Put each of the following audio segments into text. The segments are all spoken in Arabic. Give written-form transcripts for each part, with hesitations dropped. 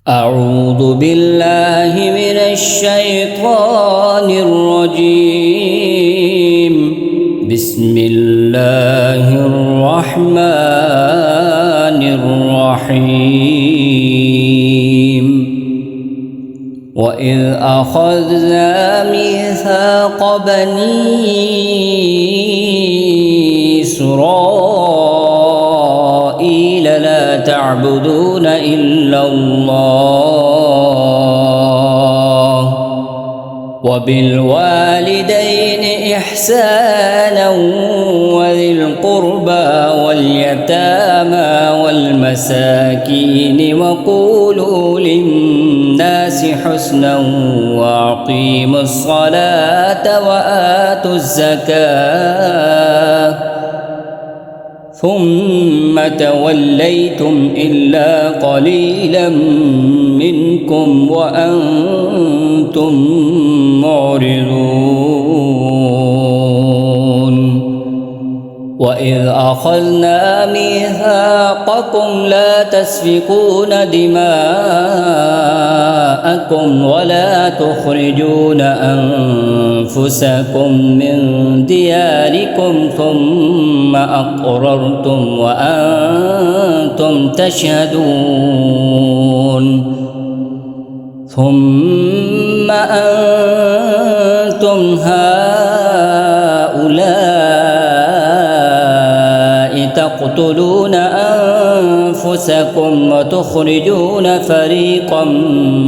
أعوذ بالله من الشيطان الرجيم. بسم الله الرحمن الرحيم. وإذ أخذنا ميثاق بني إسرائيل لا تعبدون إلا الله وبالوالدين إحسانا وذي القربى واليتامى والمساكين وقولوا للناس حسنا وأقيموا الصلاة وآتوا الزكاة ثم توليتم إلا قليلا منكم وأنتم معرضون. وإذ أخذنا ميثاقكم لا تسفكون دماءكم ولا تخرجون أنفسكم من دياركم ثم أقررتم وأنتم تشهدون. ثم أنتم هؤلاء تقتلون أنفسكم وتخرجون فريقا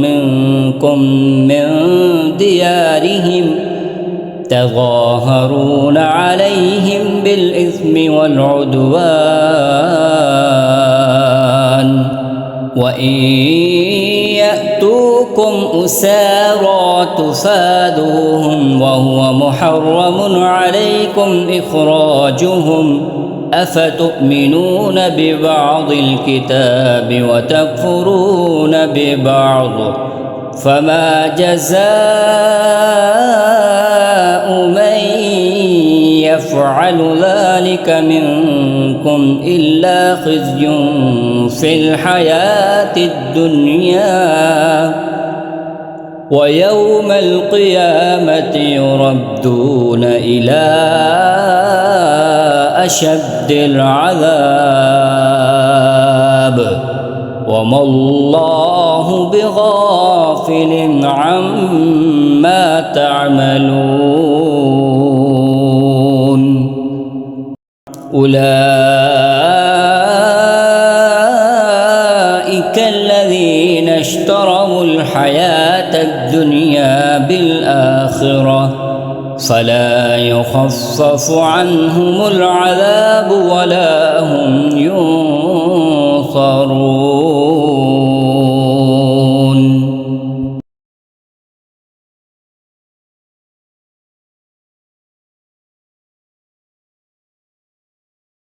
منكم من ديارهم تظاهرون عليهم بالإثم والعدوان وإن يأتوكم أسارى تفادوهم وهو محرم عليكم إخراجهم أفتؤمنون ببعض الكتاب وتكفرون ببعض فما جزاء من يفعل ذلك منكم إلا خزي في الحياة الدنيا ويوم القيامة يردون إلى أشد العذاب وما الله بغافل عما تعملون. أولئك الذين اشتروا الحياة الدنيا بالآخرة فلا يخفف عنهم العذاب ولا هم ينصرون.